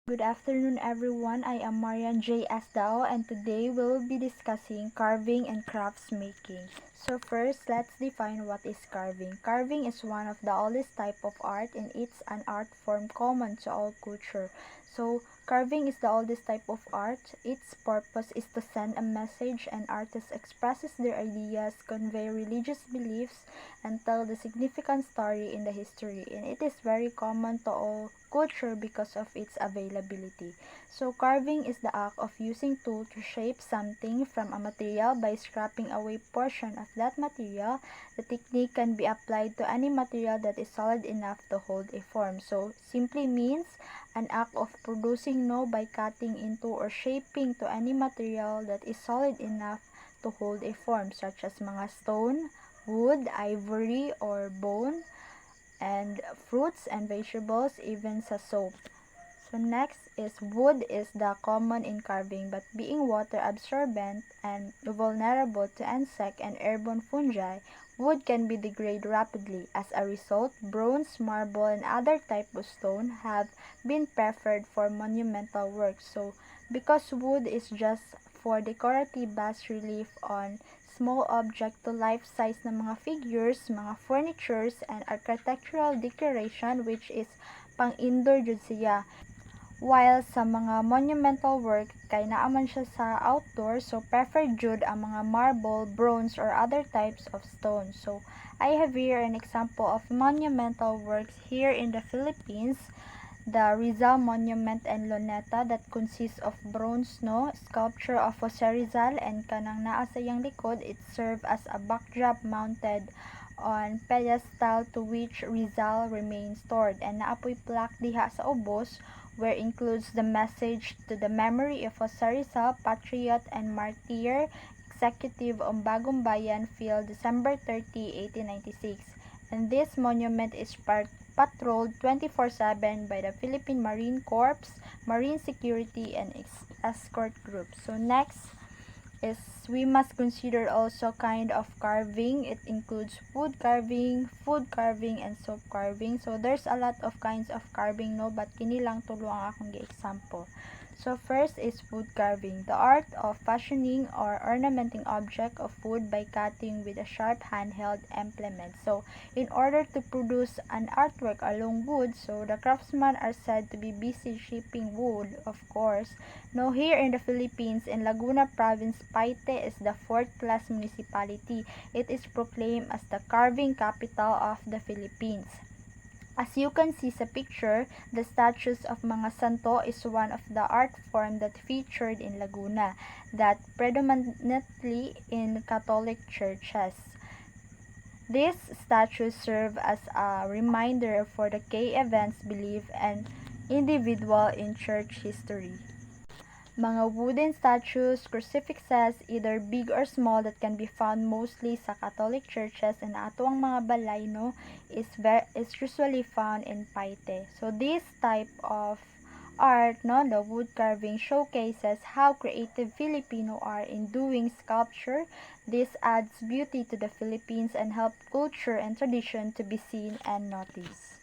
Good afternoon everyone, I am Marian J. S. Daooooo and today we will be discussing carving and crafts making. So first, let's define what is carving. Carving is one of the oldest type of art and it's an art form common to all culture. So carving is the oldest type of art. Its purpose is to send a message and artist expresses their ideas, convey religious beliefs, and tell the significant story in the history, and it is very common to all culture because of its availability. So carving is the act of using tool to shape something from a material by scraping away portion of that material. The technique can be applied to any material that is solid enough to hold a form. So simply means an act of producing by cutting into or shaping to any material that is solid enough to hold a form, such as mga stone, wood, ivory, or bone, and fruits and vegetables, even sa soap. So next is wood is the common in carving, but being water absorbent and vulnerable to insect and airborne fungi, wood can be degraded rapidly. As a result, bronze, marble, and other type of stone have been preferred for monumental work. So because wood is just for decorative bas relief on small object to life-size na mga figures, mga furnitures, and architectural decoration which is pang-indoor jud siya. While sa mga monumental work kay naa man siya sa outdoor, so preferred jud ang mga marble, bronze, or other types of stone. So I have here an example of monumental works here in the Philippines. The Rizal Monument and Luneta that consists of bronze sculpture of Jose Rizal, and kanang naa sa iyang likod, it served as a backdrop mounted on pedestal to which Rizal remains stored, and naapoy plaque diha sa ubos where includes the message to the memory of Jose Rizal, patriot and martyr, executive on Bagong Bayan Field, December 30, 1896. And this monument is patrolled 24/7 by the Philippine Marine Corps, Marine Security, and escort groups. So next is we must consider also kind of carving. It includes wood carving, food carving, and soap carving. So there's a lot of kinds of carving but kini lang tulo ang akong gi-example. So first is wood carving, the art of fashioning or ornamenting object of wood by cutting with a sharp handheld implement. So in order to produce an artwork along wood, so the craftsmen are said to be busy shaping wood, of course. Now here in the Philippines, in Laguna Province, Paite is the fourth-class municipality. It is proclaimed as the carving capital of the Philippines. As you can see sa picture, the statues of mga santo is one of the art form that featured in Laguna, that predominantly in Catholic churches. These statues serve as a reminder for the key events, belief, and individual in church history. Mga wooden statues, crucifixes, either big or small, that can be found mostly sa Catholic churches and atuang mga balay is usually found in Paite. So this type of art, the wood carving, showcases how creative Filipino are in doing sculpture. This adds beauty to the Philippines and help culture and tradition to be seen and noticed.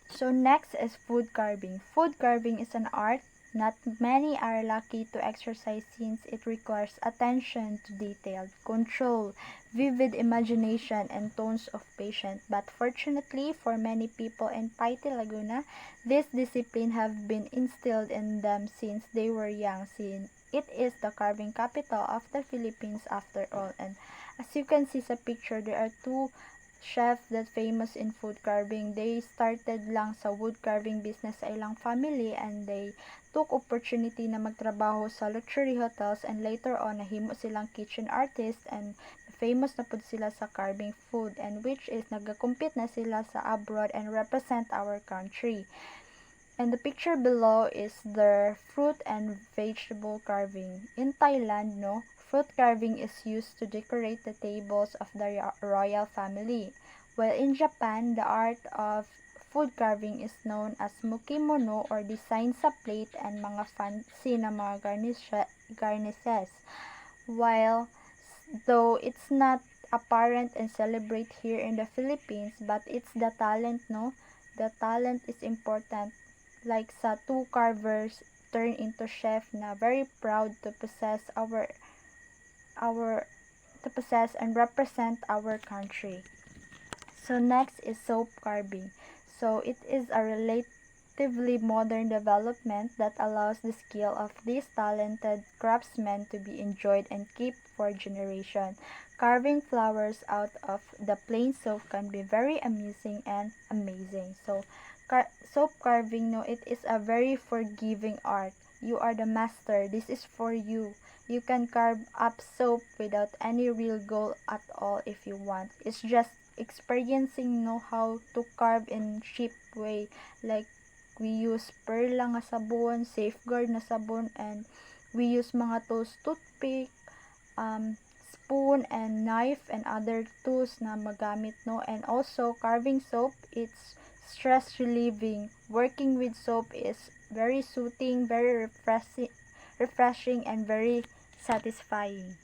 So next is food carving. Food carving is an art not many are lucky to exercise since it requires attention to detail, control, vivid imagination, and tones of patience. But fortunately for many people in Paite, Laguna, this discipline have been instilled in them since they were young, since it is the carving capital of the Philippines after all. And as you can see sa picture, there are two chefs that famous in food carving. They started lang sa wood carving business sa ilang family and they took opportunity na magtrabaho sa luxury hotels and later on nahimo silang kitchen artist and famous na pud sila sa carving food, and which is nagakompete na sila sa abroad and represent our country. And the picture below is their fruit and vegetable carving. In Thailand, fruit carving is used to decorate the tables of the royal family. While in Japan, the art of food carving is known as mukimono or design sa plate and mga fancy na mga garnishes. While though it's not apparent and celebrate here in the Philippines, but it's the talent, The talent is important like sa two carvers turn into chef na very proud to our possess and represent our country. So next is soap carving. So it is a relatively modern development that allows the skill of these talented craftsmen to be enjoyed and kept for generations. Carving flowers out of the plain soap can be very amusing and amazing. So soap carving, no, it is a very forgiving art. You are the master. This is for you. You can carve up soap without any real goal at all if you want. It's just experiencing know how to carve in cheap way, like we use pearl lang nga sabon, safeguard na sabon, and we use mga tools, toothpick, spoon and knife and other tools na magamit, no. And also carving soap, it's stress relieving. Working with soap is very soothing, very refreshing and very satisfying.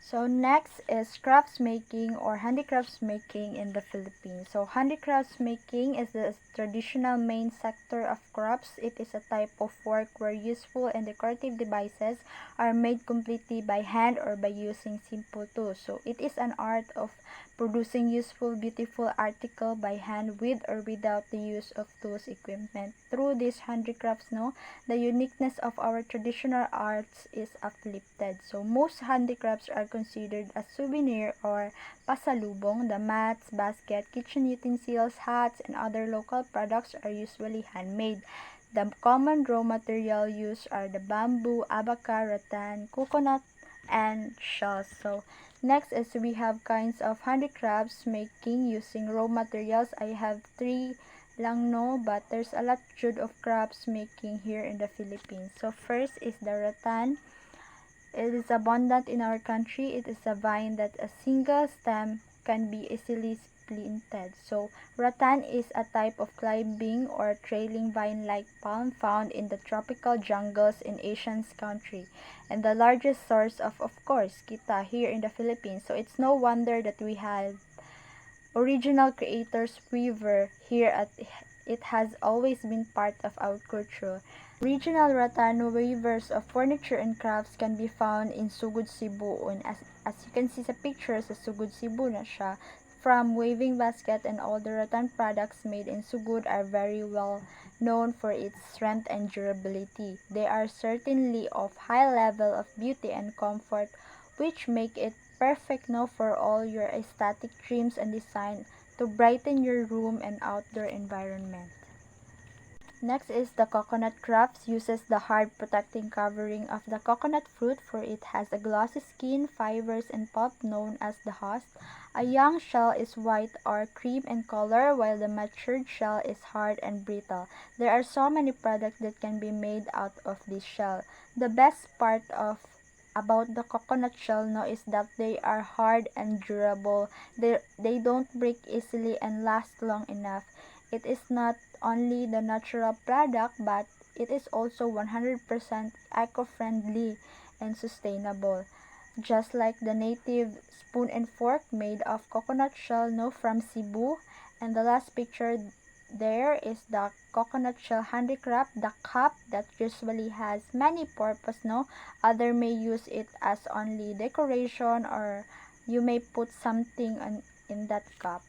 So next is crafts making or handicrafts making in the Philippines. So handicrafts making is the traditional main sector of crafts. It is a type of work where useful and decorative devices are made completely by hand or by using simple tools. So it is an art of producing useful, beautiful article by hand with or without the use of tools equipment. Through these handicrafts, no, the uniqueness of our traditional arts is uplifted. So most handicrafts are considered as souvenir or pasalubong. The mats, basket, kitchen utensils, hats, and other local products are usually handmade. The common raw material used are the bamboo, abaca, rattan, coconut, and shells. So next is we have kinds of handicrafts making using raw materials. I have three lang, no, but there's a lot of crafts making here in the Philippines. So first is the rattan. It is abundant in our country. It is a vine that a single stem can be easily splinted. So rattan is a type of climbing or trailing vine-like palm found in the tropical jungles in Asian country, and the largest source of course, kita here in the Philippines. So it's no wonder that we have original creators weaver here at it has always been part of our culture. Regional rattan weavers of furniture and crafts can be found in Sugod, Cebu. And as you can see sa pictures, sa Sugod, Cebu na siya. From weaving basket and all the rattan products made in Sugod are very well known for its strength and durability. They are certainly of high level of beauty and comfort, which make it perfect now for all your aesthetic dreams and design to brighten your room and outdoor environment. Next is the coconut crafts. Uses the hard protecting covering of the coconut fruit, for it has a glossy skin, fibers, and pulp known as the husk. A young shell is white or cream in color, while the matured shell is hard and brittle. There are so many products that can be made out of this shell. The best part about the coconut shell, no, is that they are hard and durable. They don't break easily and last long enough. It is not only the natural product, but it is also 100% eco-friendly and sustainable. Just like the native spoon and fork made of coconut shell, no, from Cebu. And the last picture there is the coconut shell handicraft, the cup that usually has many purpose, no. Other may use it as only decoration, or you may put something in that cup.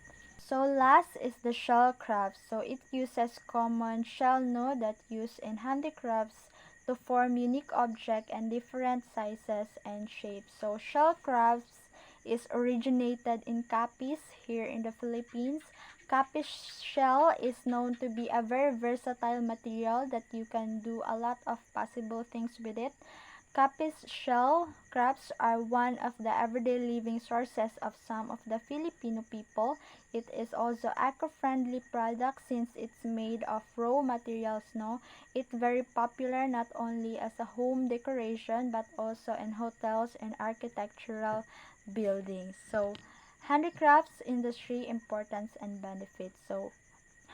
So last is the shell craft. So it uses common shell, no, that used in handicrafts to form unique object and different sizes and shapes. So shell crafts is originated in Capiz here in the Philippines. Capiz shell is known to be a very versatile material that you can do a lot of possible things with it. Capiz shell crafts are one of the everyday living sources of some of the Filipino people. It is also eco-friendly product since it's made of raw materials, no. It's very popular not only as a home decoration but also in hotels and architectural buildings. So handicrafts industry importance and benefits. So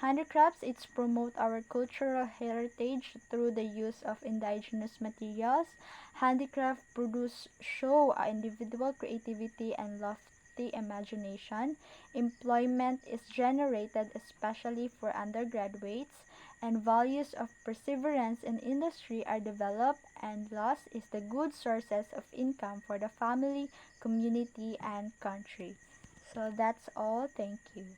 handicrafts, it's promote our cultural heritage through the use of indigenous materials. Handicraft produce show individual creativity and lofty imagination. Employment is generated especially for undergraduates, and values of perseverance in industry are developed, and loss is the good sources of income for the family, community, and country. So that's all. Thank you.